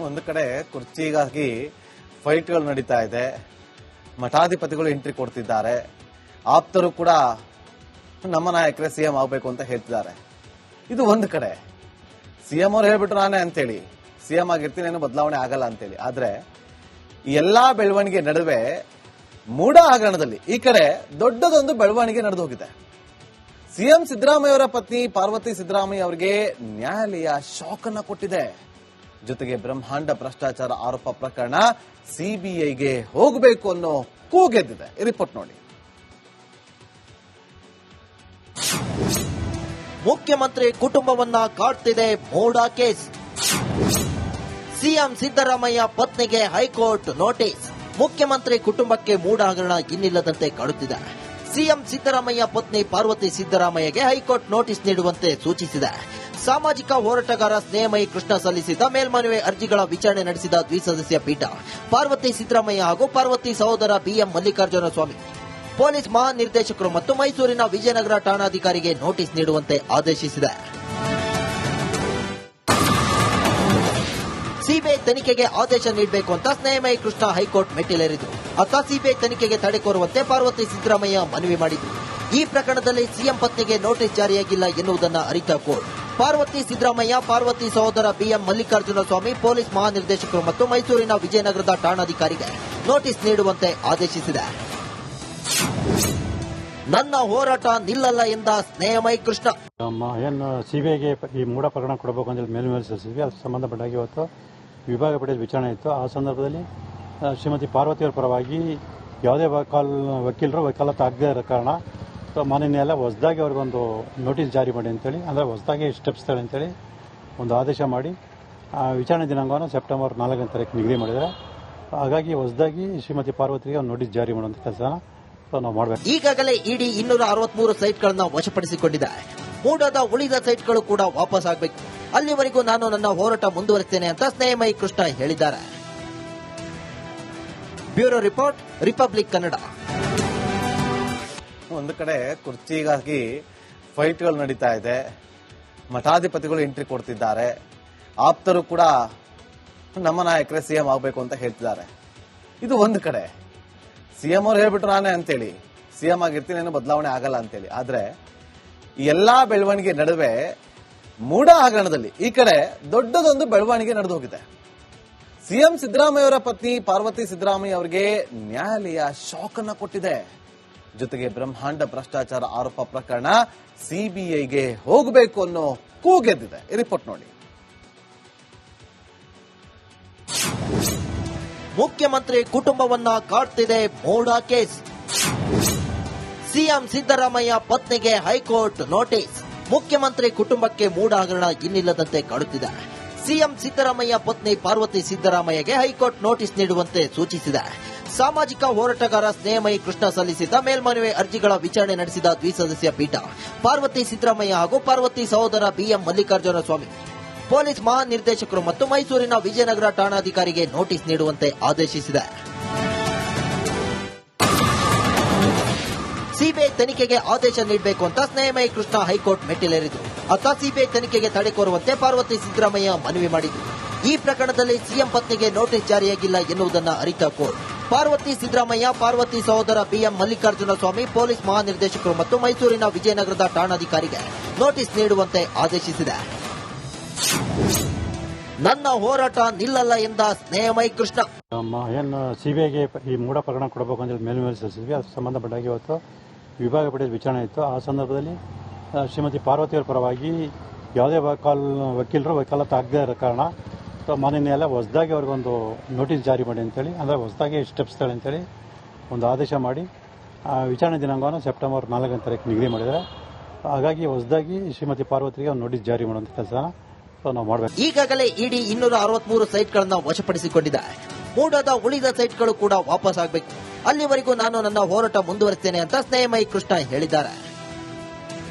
ಒಂದು ಕಡೆ ಕುರ್ಚಿಗಾಗಿ ಫೈಟ್ಗಳು ನಡೀತಾ ಇದೆ. ಮಠಾಧಿಪತಿಗಳು ಎಂಟ್ರಿ ಕೊಡ್ತಿದ್ದಾರೆ. ಆಪ್ತರು ಕೂಡ ನಮ್ಮ ನಾಯಕರೇ ಸಿಎಂ ಆಗಬೇಕು ಅಂತ ಹೇಳ್ತಿದ್ದಾರೆ. ಇದು ಒಂದು ಕಡೆ ಸಿಎಂ ಅವ್ರು ಹೇಳ್ಬಿಟ್ರು ನಾನೇ ಅಂತೇಳಿ ಸಿಎಂ ಆಗಿರ್ತೀನಿ, ಏನು ಬದಲಾವಣೆ ಆಗಲ್ಲ ಅಂತೇಳಿ. ಆದ್ರೆ ಈ ಎಲ್ಲಾ ಬೆಳವಣಿಗೆ ನಡುವೆ ಮೂಡ ಹಗರಣದಲ್ಲಿ ಈ ಕಡೆ ದೊಡ್ಡದೊಂದು ಬೆಳವಣಿಗೆ ನಡೆದು ಹೋಗಿದೆ. ಸಿಎಂ ಸಿದ್ದರಾಮಯ್ಯ ಅವರ ಪತ್ನಿ ಪಾರ್ವತಿ ಸಿದ್ದರಾಮಯ್ಯ ಅವರಿಗೆ ನ್ಯಾಯಾಲಯ ಶಾಕ್ ಅನ್ನ ಕೊಟ್ಟಿದೆ. ಜೊತೆಗೆ ಬ್ರಹ್ಮಾಂಡ ಭ್ರಷ್ಟಾಚಾರ ಆರೋಪ ಪ್ರಕರಣ ಸಿಬಿಐಗೆ ಹೋಗಬೇಕು ಅನ್ನೋ ಕೂಗೆದ್ದಿದೆ. ಈ ರಿಪೋರ್ಟ್ ನೋಡಿ. ಮುಖ್ಯಮಂತ್ರಿ ಕುಟುಂಬವನ್ನ ಕಾಡ್ತಿದೆ ಮೂಡ ಕೇಸ್. ಸಿಎಂ ಸಿದ್ದರಾಮಯ್ಯ ಪತ್ನಿಗೆ ಹೈಕೋರ್ಟ್ ನೋಟಿಸ್. ಮುಖ್ಯಮಂತ್ರಿ ಕುಟುಂಬಕ್ಕೆ ಮೂಡ ಹಗರಣ ಇನ್ನಿಲ್ಲದಂತೆ ಕಾಡುತ್ತಿದೆ. ಸಿಎಂ ಸಿದ್ದರಾಮಯ್ಯ ಪತ್ನಿ ಪಾರ್ವತಿ ಸಿದ್ದರಾಮಯ್ಯಗೆ ಹೈಕೋರ್ಟ್ ನೋಟಿಸ್ ನೀಡುವಂತೆ ಸೂಚಿಸಿದೆ. ಸಾಮಾಜಿಕ ಹೋರಾಟಗಾರ ಸ್ನೇಹಮಯಿ ಕೃಷ್ಣ ಸಲ್ಲಿಸಿದ ಮೇಲ್ಮನವಿ ಅರ್ಜಿಗಳ ವಿಚಾರಣೆ ನಡೆಸಿದ ದ್ವಿಸದಸ್ಯ ಪೀಠ ಪಾರ್ವತಿ ಸಿದ್ದರಾಮಯ್ಯ ಹಾಗೂ ಪಾರ್ವತಿ ಸಹೋದರ ಬಿಎಂ ಮಲ್ಲಿಕಾರ್ಜುನ ಸ್ವಾಮಿ, ಪೊಲೀಸ್ ಮಹಾನಿರ್ದೇಶಕರು ಮತ್ತು ಮೈಸೂರಿನ ವಿಜಯನಗರ ಠಾಣಾಧಿಕಾರಿಗೆ ನೋಟಿಸ್ ನೀಡುವಂತೆ ಆದೇಶಿಸಿದೆ. ಸಿಬಿಐ ತನಿಖೆಗೆ ಆದೇಶ ನೀಡಬೇಕು ಅಂತ ಸ್ನೇಹಮಯಿ ಕೃಷ್ಣ ಹೈಕೋರ್ಟ್ ಮೆಟ್ಟಿಲೇರಿದ್ರು. ಅತ್ತ ಸಿಬಿಐ ತನಿಖೆಗೆ ತಡೆ ಕೋರುವಂತೆ ಪಾರ್ವತಿ ಸಿದ್ದರಾಮಯ್ಯ ಮನವಿ ಮಾಡಿದ್ರು. ಈ ಪ್ರಕರಣದಲ್ಲಿ ಸಿಎಂ ಪತ್ನಿಗೆ ನೋಟಿಸ್ ಜಾರಿಯಾಗಿಲ್ಲ ಎನ್ನುವುದನ್ನು ಅರಿತ ಕೋರ್ಟ್ ಪಾರ್ವತಿ ಸಿದ್ದರಾಮಯ್ಯ, ಪಾರ್ವತಿ ಸಹೋದರ ಬಿಎಂ ಮಲ್ಲಿಕಾರ್ಜುನ ಸ್ವಾಮಿ, ಪೊಲೀಸ್ ಮಹಾನಿರ್ದೇಶಕರು ಮತ್ತು ಮೈಸೂರಿನ ವಿಜಯನಗರದ ಠಾಣಾಧಿಕಾರಿಗೆ ನೋಟಿಸ್ ನೀಡುವಂತೆ ಆದೇಶಿಸಿದೆ. ನನ್ನ ಹೋರಾಟ ನಿಲ್ಲಲ್ಲ ಎಂದ ಸ್ನೇಹಮಯಿ ಕೃಷ್ಣ. ಏನು ಸಿಬಿಐಗೆ ಈ ಮೂಡ ಪ್ರಕರಣ ಕೊಡಬೇಕು ಅಂತ ಮೇಲ್ಮನವಿ ಸಲ್ಲಿಸಿದ್ವಿ. ಅದಕ್ಕೆ ಸಂಬಂಧಪಟ್ಟಾಗಿ ಇವತ್ತು ವಿಭಾಗ ಪೀಠದ ವಿಚಾರಣೆ ಇತ್ತು. ಆ ಸಂದರ್ಭದಲ್ಲಿ ಶ್ರೀಮತಿ ಪಾರ್ವತಿಯವರ ಪರವಾಗಿ ಯಾವುದೇ ವಕೀಲರು ವಕಾಲತ್ತು ಆಗದೇ ಇರೋ ಕಾರಣ ಮಾನ್ಯ ನ್ಯಾಯಾಲಯ ಹೊಸದಾಗಿ ಅವ್ರಿಗೊಂದು ನೋಟಿಸ್ ಜಾರಿ ಮಾಡಿ ಅಂತೇಳಿ, ಅಂದರೆ ಹೊಸದಾಗಿ ಸ್ಟೆಪ್ಸ್ ತಗೊಳ್ಳಿ ಅಂತೇಳಿ ಒಂದು ಆದೇಶ ಮಾಡಿ ವಿಚಾರಣೆ ದಿನಾಂಕವನ್ನು ಸೆಪ್ಟೆಂಬರ್ 4ನೇ ತಾರೀಕು ನಿಗದಿ ಮಾಡಿದ್ದಾರೆ. ಹಾಗಾಗಿ ಹೊಸದಾಗಿ ಶ್ರೀಮತಿ ಪಾರ್ವತಿಗೆ ಒಂದು ನೋಟಿಸ್ ಜಾರಿ ಮಾಡುವಂಥ ಕೆಲಸನ ನಾವು ಮಾಡಬೇಕು. ಈಗಾಗಲೇ ಇಡಿ 263 ಸೈಟ್ಗಳನ್ನು ವಶಪಡಿಸಿಕೊಂಡಿದೆ. ಮೂಡದ ಉಳಿದ ಸೈಟ್ಗಳು ಕೂಡ ವಾಪಸ್ ಆಗಬೇಕು. ಅಲ್ಲಿವರೆಗೂ ನಾನು ನನ್ನ ಹೋರಾಟ ಮುಂದುವರಿಸುತ್ತೇನೆ ಅಂತ ಸ್ನೇಹಮಯಿ ಕೃಷ್ಣ ಹೇಳಿದ್ದಾರೆ. Bureau report, republic Kannada. ಒಂದು ಕಡೆ ಕುರ್ಚಿಗಾಗಿ ಫೈಟ್ಗಳು ನಡೀತಾ ಇದೆ. ಮಠಾಧಿಪತಿಗಳು ಎಂಟ್ರಿ ಕೊಡ್ತಿದ್ದಾರೆ. ಆಪ್ತರು ಕೂಡ ನಮ್ಮ ನಾಯಕರೇ ಸಿಎಂ ಆಗಬೇಕು ಅಂತ ಹೇಳ್ತಿದ್ದಾರೆ. ಇದು ಒಂದು ಕಡೆ ಸಿಎಂ ಅವ್ರು ಹೇಳ್ಬಿಟ್ರು ನಾನೇ ಅಂತೇಳಿ ಸಿಎಂ ಆಗಿರ್ತೀನಿ, ಏನು ಬದಲಾವಣೆ ಆಗಲ್ಲ ಅಂತೇಳಿ. ಆದ್ರೆ ಈ ಎಲ್ಲಾ ಬೆಳವಣಿಗೆ ನಡುವೆ ಮೂಡ ಹಗರಣದಲ್ಲಿ ಈ ಕಡೆ ದೊಡ್ಡದೊಂದು ಬೆಳವಣಿಗೆ ನಡೆದು ಹೋಗಿದೆ. ಸಿಎಂ ಸಿದ್ದರಾಮಯ್ಯ ಅವರ ಪತ್ನಿ ಪಾರ್ವತಿ ಸಿದ್ದರಾಮಯ್ಯ ಅವರಿಗೆ ನ್ಯಾಯಾಲಯ ಶಾಕ್ ಅನ್ನ ಕೊಟ್ಟಿದೆ. ಜೊತೆಗೆ ಬ್ರಹ್ಮಾಂಡ ಭ್ರಷ್ಟಾಚಾರ ಆರೋಪ ಪ್ರಕರಣ ಸಿಬಿಐಗೆ ಹೋಗಬೇಕು ಅನ್ನೋ ಕೂಗೆದ್ದಿದೆ. ಈ ರಿಪೋರ್ಟ್ ನೋಡಿ. ಮುಖ್ಯಮಂತ್ರಿ ಕುಟುಂಬವನ್ನ ಕಾಡ್ತಿದೆ ಮೂಡ ಕೇಸ್. ಸಿಎಂ ಸಿದ್ದರಾಮಯ್ಯ ಪತ್ನಿಗೆ ಹೈಕೋರ್ಟ್ ನೋಟಿಸ್. ಮುಖ್ಯಮಂತ್ರಿ ಕುಟುಂಬಕ್ಕೆ ಮೂಡ ಹಗರಣ ಇನ್ನಿಲ್ಲದಂತೆ ಕಾಡುತ್ತಿದೆ. ಸಿಎಂ ಸಿದ್ದರಾಮಯ್ಯ ಪತ್ನಿ ಪಾರ್ವತಿ ಸಿದ್ದರಾಮಯ್ಯಗೆ ಹೈಕೋರ್ಟ್ ನೋಟಿಸ್ ನೀಡುವಂತೆ ಸೂಚಿಸಿದೆ. ಸಾಮಾಜಿಕ ಹೋರಾಟಗಾರ ಸ್ನೇಹಮಯಿ ಕೃಷ್ಣ ಸಲ್ಲಿಸಿದ ಮೇಲ್ಮನವಿ ಅರ್ಜಿಗಳ ವಿಚಾರಣೆ ನಡೆಸಿದ ದ್ವಿಸದಸ್ಯ ಪೀಠ ಪಾರ್ವತಿ ಸಿದ್ದರಾಮಯ್ಯ ಹಾಗೂ ಪಾರ್ವತಿ ಸಹೋದರ ಬಿಎಂ ಮಲ್ಲಿಕಾರ್ಜುನ ಸ್ವಾಮಿ, ಪೊಲೀಸ್ ಮಹಾನಿರ್ದೇಶಕರು ಮತ್ತು ಮೈಸೂರಿನ ವಿಜಯನಗರ ಠಾಣಾಧಿಕಾರಿಗೆ ನೋಟಿಸ್ ನೀಡುವಂತೆ ಆದೇಶಿಸಿದೆ. ಸಿಬಿಐ ತನಿಖೆಗೆ ಆದೇಶ ನೀಡಬೇಕು ಅಂತ ಸ್ನೇಹಮಯಿ ಕೃಷ್ಣ ಹೈಕೋರ್ಟ್ ಮೆಟ್ಟಿಲೇರಿದ್ರು. ಅತ್ತ ಸಿಬಿಐ ತನಿಖೆಗೆ ತಡೆ ಕೋರುವಂತೆ ಪಾರ್ವತಿ ಸಿದ್ದರಾಮಯ್ಯ ಮನವಿ ಮಾಡಿದ್ರು. ಈ ಪ್ರಕರಣದಲ್ಲಿ ಸಿಎಂ ಪತ್ನಿಗೆ ನೋಟಿಸ್ ಜಾರಿಯಾಗಿಲ್ಲ ಎನ್ನುವುದನ್ನು ಅರಿತ ಕೋರ್ಟ್ ಪಾರ್ವತಿ ಸಿದ್ದರಾಮಯ್ಯ, ಪಾರ್ವತಿ ಸಹೋದರ ಬಿಎಂ ಮಲ್ಲಿಕಾರ್ಜುನ ಸ್ವಾಮಿ, ಪೊಲೀಸ್ ಮಹಾನಿರ್ದೇಶಕರು ಮತ್ತು ಮೈಸೂರಿನ ವಿಜಯನಗರದ ಠಾಣಾಧಿಕಾರಿಗೆ ನೋಟಿಸ್ ನೀಡುವಂತೆ ಆದೇಶಿಸಿದೆ. ನನ್ನ ಹೋರಾಟ ನಿಲ್ಲಲ್ಲ ಎಂದ ಸ್ನೇಹಮಯಿ ಕೃಷ್ಣ. ಏನು ಸಿಬಿಐಗೆ ಈ ಮೂಡ ಪ್ರಕರಣ ಕೊಡಬೇಕು ಅಂತ ಮೇಲ್ಮನವಿ ಸಲ್ಲಿಸಿದ್ವಿ. ಅದಕ್ಕೆ ಸಂಬಂಧಪಟ್ಟಾಗಿ ಇವತ್ತು ವಿಭಾಗ ಪೀಠದ ವಿಚಾರಣೆ ಇತ್ತು. ಆ ಸಂದರ್ಭದಲ್ಲಿ ಶ್ರೀಮತಿ ಪಾರ್ವತಿಯವರ ಪರವಾಗಿ ಯಾವುದೇ ವಕೀಲರು ವಕಾಲತ್ತು ಆಗದೇ ಇರೋ ಕಾರಣ ಮಾನ್ಯ ನ್ಯಾಯಾಲಯ ಹೊಸದಾಗಿ ಅವ್ರಿಗೊಂದು ನೋಟಿಸ್ ಜಾರಿ ಮಾಡಿ ಅಂತೇಳಿ, ಅಂದರೆ ಹೊಸದಾಗಿ ಸ್ಟೆಪ್ಸ್ ತಗೊಳ್ಳಿ ಅಂತೇಳಿ ಒಂದು ಆದೇಶ ಮಾಡಿ ವಿಚಾರಣೆ ದಿನಾಂಕವನ್ನು ಸೆಪ್ಟೆಂಬರ್ 4ನೇ ತಾರೀಕು ನಿಗದಿ ಮಾಡಿದ್ದಾರೆ. ಹಾಗಾಗಿ ಹೊಸದಾಗಿ ಶ್ರೀಮತಿ ಪಾರ್ವತಿಗೆ ಒಂದು ನೋಟಿಸ್ ಜಾರಿ ಮಾಡುವಂಥ ಕೆಲಸನ ನಾವು ಮಾಡಬೇಕು. ಈಗಾಗಲೇ ಇಡಿ 263 ಸೈಟ್ಗಳನ್ನು ವಶಪಡಿಸಿಕೊಂಡಿದೆ. ಮೂಡದ ಉಳಿದ ಸೈಟ್ಗಳು ಕೂಡ ವಾಪಸ್ ಆಗಬೇಕು. ಅಲ್ಲಿವರೆಗೂ ನಾನು ನನ್ನ ಹೋರಾಟ ಮುಂದುವರಿಸುತ್ತೇನೆ ಅಂತ ಸ್ನೇಹಮಯಿ ಕೃಷ್ಣ ಹೇಳಿದ್ದಾರೆ.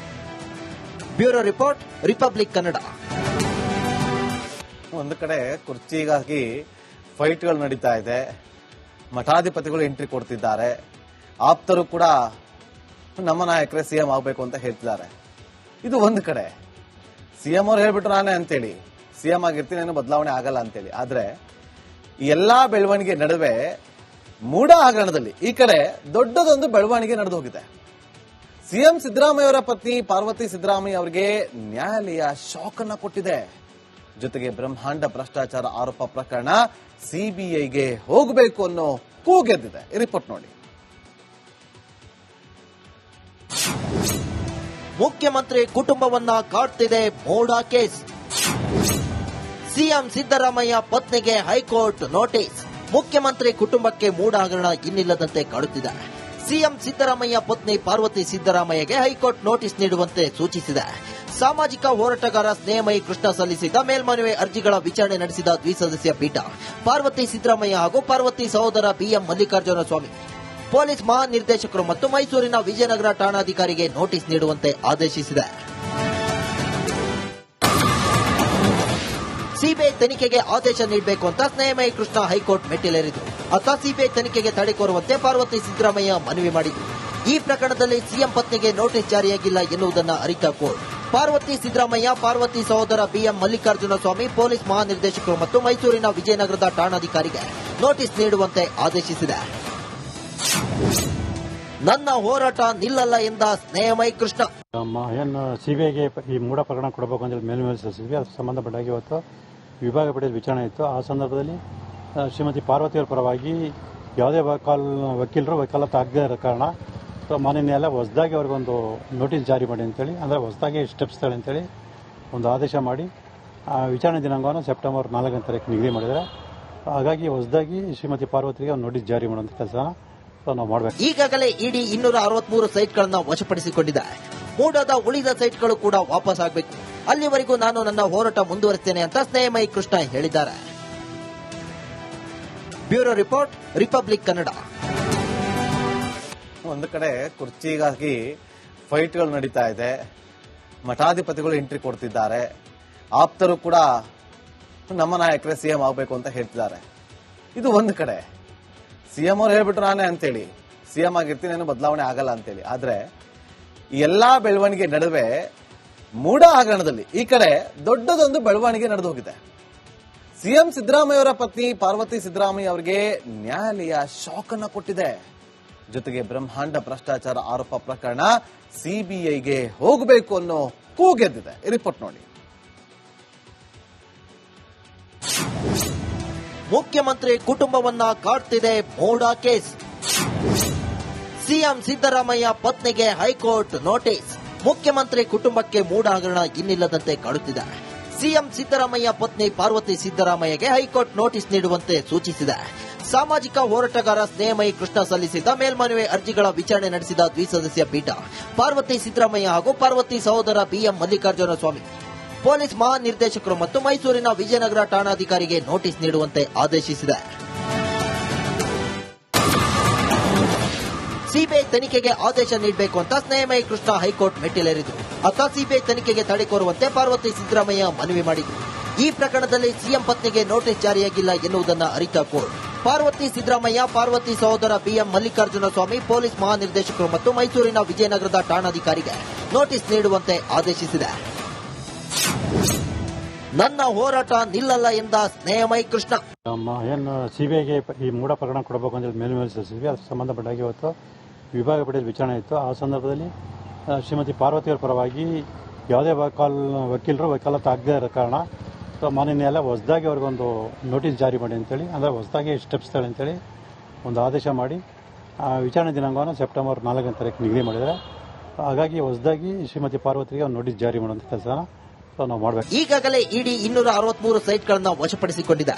Bureau report, republic Kannada. ಒಂದು ಕಡೆ ಕುರ್ಚಿಗಾಗಿ ಫೈಟ್ಗಳು ನಡೀತಾ ಇದೆ. ಮಠಾಧಿಪತಿಗಳು ಎಂಟ್ರಿ ಕೊಡ್ತಿದ್ದಾರೆ. ಆಪ್ತರು ಕೂಡ ನಮ್ಮ ನಾಯಕರೇ ಸಿಎಂ ಆಗಬೇಕು ಅಂತ ಹೇಳ್ತಿದ್ದಾರೆ. ಇದು ಒಂದು ಕಡೆ ಸಿಎಂ ಅವ್ರು ಹೇಳ್ಬಿಟ್ರು ನಾನೇ ಅಂತೇಳಿ ಸಿಎಂ ಆಗಿರ್ತೀನಿ ಏನು ಬದಲಾವಣೆ ಆಗಲ್ಲ ಅಂತೇಳಿ. ಆದ್ರೆ ಈ ಎಲ್ಲಾ ಬೆಳವಣಿಗೆ ನಡುವೆ ಮೂಡ ಹಗರಣದಲ್ಲಿ ಈ ಕಡೆ ದೊಡ್ಡದೊಂದು ಬೆಳವಣಿಗೆ ನಡೆದು ಹೋಗಿದೆ. ಸಿಎಂ ಸಿದ್ದರಾಮಯ್ಯ ಅವರ ಪತ್ನಿ ಪಾರ್ವತಿ ಸಿದ್ದರಾಮಯ್ಯ ಅವರಿಗೆ ನ್ಯಾಯಾಲಯ ಶಾಕ್ ಅನ್ನ ಕೊಟ್ಟಿದೆ. ಜೊತೆಗೆ ಬ್ರಹ್ಮಾಂಡ ಭ್ರಷ್ಟಾಚಾರ ಆರೋಪ ಪ್ರಕರಣ ಸಿಬಿಐಗೆ ಹೋಗಬೇಕು ಅನ್ನೋ ಕೂಗೆದ್ದಿದೆ. ಈ ರಿಪೋರ್ಟ್ ನೋಡಿ. ಮುಖ್ಯಮಂತ್ರಿ ಕುಟುಂಬವನ್ನ ಕಾಡ್ತಿದೆ ಮೋಡ ಕೇಸ್. ಸಿಎಂ ಸಿದ್ದರಾಮಯ್ಯ ಪತ್ನಿಗೆ ಹೈಕೋರ್ಟ್ ನೋಟಿಸ್. ಮುಖ್ಯಮಂತ್ರಿ ಕುಟುಂಬಕ್ಕೆ ಮೂಡ ಹಗರಣ ಇನ್ನಿಲ್ಲದಂತೆ ಕಾಡುತ್ತಿದೆ. ಸಿಎಂ ಸಿದ್ದರಾಮಯ್ಯ ಪತ್ನಿ ಪಾರ್ವತಿ ಸಿದ್ದರಾಮಯ್ಯಗೆ ಹೈಕೋರ್ಟ್ ನೋಟಿಸ್ ನೀಡುವಂತೆ ಸೂಚಿಸಿದೆ. ಸಾಮಾಜಿಕ ಹೋರಾಟಗಾರ ಸ್ನೇಹಮಯಿ ಕೃಷ್ಣ ಸಲ್ಲಿಸಿದ ಮೇಲ್ಮನವಿ ಅರ್ಜಿಗಳ ವಿಚಾರಣೆ ನಡೆಸಿದ ದ್ವಿಸದಸ್ಯ ಪೀಠ ಪಾರ್ವತಿ ಸಿದ್ದರಾಮಯ್ಯ ಹಾಗೂ ಪಾರ್ವತಿ ಸಹೋದರ ಬಿಎಂ ಮಲ್ಲಿಕಾರ್ಜುನ ಸ್ವಾಮಿ, ಪೊಲೀಸ್ ಮಹಾನಿರ್ದೇಶಕರು ಮತ್ತು ಮೈಸೂರಿನ ವಿಜಯನಗರ ಠಾಣಾಧಿಕಾರಿಗೆ ನೋಟಿಸ್ ನೀಡುವಂತೆ ಆದೇಶಿಸಿದೆ. ಸಿಬಿಐ ತನಿಖೆಗೆ ಆದೇಶ ನೀಡಬೇಕು ಅಂತ ಸ್ನೇಹಮಯಿ ಕೃಷ್ಣ ಹೈಕೋರ್ಟ್ ಮೆಟ್ಟಿಲೇರಿದ್ರು. ಅತ್ತ ಸಿಬಿಐ ತನಿಖೆಗೆ ತಡೆ ಕೋರುವಂತೆ ಪಾರ್ವತಿ ಸಿದ್ದರಾಮಯ್ಯ ಮನವಿ ಮಾಡಿದ್ರು. ಈ ಪ್ರಕರಣದಲ್ಲಿ ಸಿಎಂ ಪತ್ನಿಗೆ ನೋಟಿಸ್ ಜಾರಿಯಾಗಿಲ್ಲ ಎನ್ನುವುದನ್ನು ಅರಿತ ಕೋರ್ಟ್ ಪಾರ್ವತಿ ಸಿದ್ದರಾಮಯ್ಯ, ಪಾರ್ವತಿ ಸಹೋದರ ಬಿಎಂ ಮಲ್ಲಿಕಾರ್ಜುನ ಸ್ವಾಮಿ, ಪೊಲೀಸ್ ಮಹಾನಿರ್ದೇಶಕರು ಮತ್ತು ಮೈಸೂರಿನ ವಿಜಯನಗರದ ಠಾಣಾಧಿಕಾರಿಗೆ ನೋಟಿಸ್ ನೀಡುವಂತೆ ಆದೇಶಿಸಿದೆ. ನನ್ನ ಹೋರಾಟ ನಿಲ್ಲಲ್ಲ ಎಂದ ಸ್ನೇಹಮಯಿ ಕೃಷ್ಣ. ಏನು ಸಿಬಿಐಗೆ ಈ ಮೂಡ ಪ್ರಕರಣ ಕೊಡಬೇಕು ಅಂತ ಮೇಲ್ಮನವಿ ಸಲ್ಲಿಸಿದ್ವಿ. ಅದಕ್ಕೆ ಸಂಬಂಧಪಟ್ಟಾಗಿ ಇವತ್ತು ವಿಭಾಗ ಪೀಠದ ವಿಚಾರಣೆ ಇತ್ತು. ಆ ಸಂದರ್ಭದಲ್ಲಿ ಶ್ರೀಮತಿ ಪಾರ್ವತಿಯವರ ಪರವಾಗಿ ಯಾವುದೇ ವಕೀಲರು ವಕಾಲತ್ತು ಆಗದೇ ಇರೋ ಕಾರಣ ಮಾನ್ಯ ನ್ಯಾಯಾಲಯ ಹೊಸದಾಗಿ ಅವ್ರಿಗೊಂದು ನೋಟಿಸ್ ಜಾರಿ ಮಾಡಿ ಅಂತೇಳಿ, ಅಂದರೆ ಹೊಸದಾಗಿ ಸ್ಟೆಪ್ಸ್ ತಗೊಳ್ಳಿ ಅಂತೇಳಿ ಒಂದು ಆದೇಶ ಮಾಡಿ ವಿಚಾರಣೆ ದಿನಾಂಕವನ್ನು ಸೆಪ್ಟೆಂಬರ್ 4ನೇ ತಾರೀಕು ನಿಗದಿ ಮಾಡಿದ್ದಾರೆ. ಹಾಗಾಗಿ ಹೊಸದಾಗಿ ಶ್ರೀಮತಿ ಪಾರ್ವತಿಗೆ ಒಂದು ನೋಟಿಸ್ ಜಾರಿ ಮಾಡುವಂಥ ಕೆಲಸನ ನಾವು ಮಾಡಬೇಕು. ಈಗಾಗಲೇ ಇಡಿ 263 ಸೈಟ್ಗಳನ್ನು ವಶಪಡಿಸಿಕೊಂಡಿದೆ. ಮೂಡದ ಉಳಿದ ಸೈಟ್ಗಳು ಕೂಡ ವಾಪಸ್ ಆಗಬೇಕು. ಅಲ್ಲಿವರೆಗೂ ನಾನು ನನ್ನ ಹೋರಾಟ ಮುಂದುವರಿಸ್ತೇನೆ ಅಂತ ಸ್ನೇಹಮಯಿ ಕೃಷ್ಣ ಹೇಳಿದ್ದಾರೆ. Bureau report, republic Kannada. ಒಂದು ಕಡೆ ಕುರ್ಚಿಗಾಗಿ ಫೈಟ್ಗಳು ನಡೀತಾ ಇದೆ, ಮಠಾಧಿಪತಿಗಳು ಎಂಟ್ರಿ ಕೊಡ್ತಿದ್ದಾರೆ, ಆಪ್ತರು ಕೂಡ ನಮ್ಮ ನಾಯಕರೇ ಸಿಎಂ ಆಗಬೇಕು ಅಂತ ಹೇಳ್ತಿದ್ದಾರೆ. ಇದು ಒಂದು ಕಡೆ ಸಿಎಂ ಅವ್ರು ಹೇಳ್ಬಿಟ್ರು ನಾನೇ ಅಂತೇಳಿ ಸಿಎಂ ಆಗಿರ್ತೀನಿ ಏನು ಬದಲಾವಣೆ ಆಗಲ್ಲ ಅಂತೇಳಿ. ಆದ್ರೆ ಈ ಎಲ್ಲಾ ಬೆಳವಣಿಗೆ ನಡುವೆ ಮೂಡ ಹಗರಣದಲ್ಲಿ ಈ ಕಡೆ ದೊಡ್ಡದೊಂದು ಬೆಳವಣಿಗೆ ನಡೆದು ಹೋಗಿದೆ. ಸಿಎಂ ಸಿದ್ದರಾಮಯ್ಯ ಅವರ ಪತ್ನಿ ಪಾರ್ವತಿ ಸಿದ್ದರಾಮಯ್ಯ ಅವರಿಗೆ ನ್ಯಾಯಾಲಯ ಶಾಕ್ ಅನ್ನ ಕೊಟ್ಟಿದೆ. ಜೊತೆಗೆ ಬ್ರಹ್ಮಾಂಡ ಭ್ರಷ್ಟಾಚಾರ ಆರೋಪ ಪ್ರಕರಣ ಸಿಬಿಐಗೆ ಹೋಗಬೇಕು ಅನ್ನೋ ಕೂಗೆದ್ದಿದೆ. ಈ ರಿಪೋರ್ಟ್ ನೋಡಿ. ಮುಖ್ಯಮಂತ್ರಿ ಕುಟುಂಬವನ್ನ ಕಾಡ್ತಿದೆ ಮೋಡ ಕೇಸ್. ಸಿಎಂ ಸಿದ್ದರಾಮಯ್ಯ ಪತ್ನಿಗೆ ಹೈಕೋರ್ಟ್ ನೋಟಿಸ್. ಮುಖ್ಯಮಂತ್ರಿ ಕುಟುಂಬಕ್ಕೆ ಮೂಡ ಹಗರಣ ಇನ್ನಿಲ್ಲದಂತೆ ಕಾಡುತ್ತಿದೆ. ಸಿಎಂ ಸಿದ್ದರಾಮಯ್ಯ ಪತ್ನಿ ಪಾರ್ವತಿ ಸಿದ್ದರಾಮಯ್ಯಗೆ ಹೈಕೋರ್ಟ್ ನೋಟಿಸ್ ನೀಡುವಂತೆ ಸೂಚಿಸಿದೆ. ಸಾಮಾಜಿಕ ಹೋರಾಟಗಾರ ಸ್ನೇಹಮಯಿ ಕೃಷ್ಣ ಸಲ್ಲಿಸಿದ ಮೇಲ್ಮನವಿ ಅರ್ಜಿಗಳ ವಿಚಾರಣೆ ನಡೆಸಿದ ದ್ವಿಸದಸ್ಯ ಪೀಠ ಪಾರ್ವತಿ ಸಿದ್ದರಾಮಯ್ಯ ಹಾಗೂ ಪಾರ್ವತಿ ಸಹೋದರ ಬಿಎಂ ಮಲ್ಲಿಕಾರ್ಜುನ ಸ್ವಾಮಿ, ಪೊಲೀಸ್ ಮಹಾನಿರ್ದೇಶಕರು ಮತ್ತು ಮೈಸೂರಿನ ವಿಜಯನಗರ ಠಾಣಾಧಿಕಾರಿಗೆ ನೋಟಿಸ್ ನೀಡುವಂತೆ ಆದೇಶಿಸಿದೆ. ಸಿಬಿಐ ತನಿಖೆಗೆ ಆದೇಶ ನೀಡಬೇಕು ಅಂತ ಸ್ನೇಹಮಯಿ ಕೃಷ್ಣ ಹೈಕೋರ್ಟ್ ಮೆಟ್ಟಿಲೇರಿದ್ರು. ಅತ್ತ ಸಿಬಿಐ ತನಿಖೆಗೆ ತಡೆ ಕೋರುವಂತೆ ಪಾರ್ವತಿ ಸಿದ್ದರಾಮಯ್ಯ ಮನವಿ ಮಾಡಿದ್ರು. ಈ ಪ್ರಕರಣದಲ್ಲಿ ಸಿಎಂ ಪತ್ನಿಗೆ ನೋಟಿಸ್ ಜಾರಿಯಾಗಿಲ್ಲ ಎನ್ನುವುದನ್ನು ಅರಿತ ಕೋರ್ಟ್ ಪಾರ್ವತಿ ಸಿದ್ದರಾಮಯ್ಯ, ಪಾರ್ವತಿ ಸಹೋದರ ಬಿಎಂ ಮಲ್ಲಿಕಾರ್ಜುನ ಸ್ವಾಮಿ, ಪೊಲೀಸ್ ಮಹಾನಿರ್ದೇಶಕರು ಮತ್ತು ಮೈಸೂರಿನ ವಿಜಯನಗರದ ಠಾಣಾಧಿಕಾರಿಗೆ ನೋಟಿಸ್ ನೀಡುವಂತೆ ಆದೇಶಿಸಿದೆ. ನನ್ನ ಹೋರಾಟ ನಿಲ್ಲಲ್ಲ ಎಂದ ಸ್ನೇಹಮಯಿ ಕೃಷ್ಣ. ಏನು ಸಿಬಿಐಗೆ ಈ ಮೂಡ ಪ್ರಕರಣ ಕೊಡಬೇಕು ಅಂತ ಮೇಲ್ಮನವಿ ಸಲ್ಲಿಸಿದ್ವಿ. ಅದಕ್ಕೆ ಸಂಬಂಧಪಟ್ಟಾಗಿ ಇವತ್ತು ವಿಭಾಗ ಪೀಠದ ವಿಚಾರಣೆ ಇತ್ತು. ಆ ಸಂದರ್ಭದಲ್ಲಿ ಶ್ರೀಮತಿ ಪಾರ್ವತಿಯವರ ಪರವಾಗಿ ಯಾವುದೇ ವಕೀಲರು ವಕಾಲತ್ತು ಆಗದೇ ಇರೋ ಕಾರಣ ಮಾನ್ಯ ನ್ಯಾಯಾಲಯ ಹೊಸದಾಗಿ ಅವ್ರಿಗೊಂದು ನೋಟಿಸ್ ಜಾರಿ ಮಾಡಿ ಅಂತೇಳಿ, ಅಂದರೆ ಹೊಸದಾಗಿ ಸ್ಟೆಪ್ಸ್ ತಗೊಳ್ಳಿ ಅಂತೇಳಿ ಒಂದು ಆದೇಶ ಮಾಡಿ ವಿಚಾರಣೆ ದಿನಾಂಕವನ್ನು ಸೆಪ್ಟೆಂಬರ್ 4ನೇ ತಾರೀಕು ನಿಗದಿ ಮಾಡಿದ್ದಾರೆ. ಹಾಗಾಗಿ ಹೊಸದಾಗಿ ಶ್ರೀಮತಿ ಪಾರ್ವತಿಗೆ ಒಂದು ನೋಟಿಸ್ ಜಾರಿ ಮಾಡುವಂಥ ಕೆಲಸನ ನಾವು ಮಾಡಬೇಕು. ಈಗಾಗಲೇ ಇಡಿ 263 ಸೈಟ್ಗಳನ್ನು ವಶಪಡಿಸಿಕೊಂಡಿದೆ.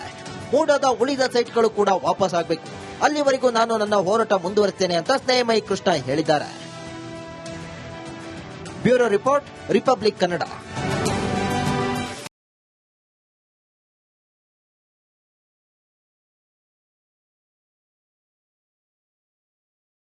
ಮೂಡದ ಉಳಿದ ಸೈಟ್ಗಳು ಕೂಡ ವಾಪಸ್ ಆಗಬೇಕು. ಅಲ್ಲಿವರೆಗೂ ನಾನು ನನ್ನ ಹೋರಾಟ ಮುಂದುವರಿಸ್ತೇನೆ ಅಂತ ಸ್ನೇಹಮಯಿ ಕೃಷ್ಣ ಹೇಳಿದ್ದಾರೆ. Bureau report, republic Kannada.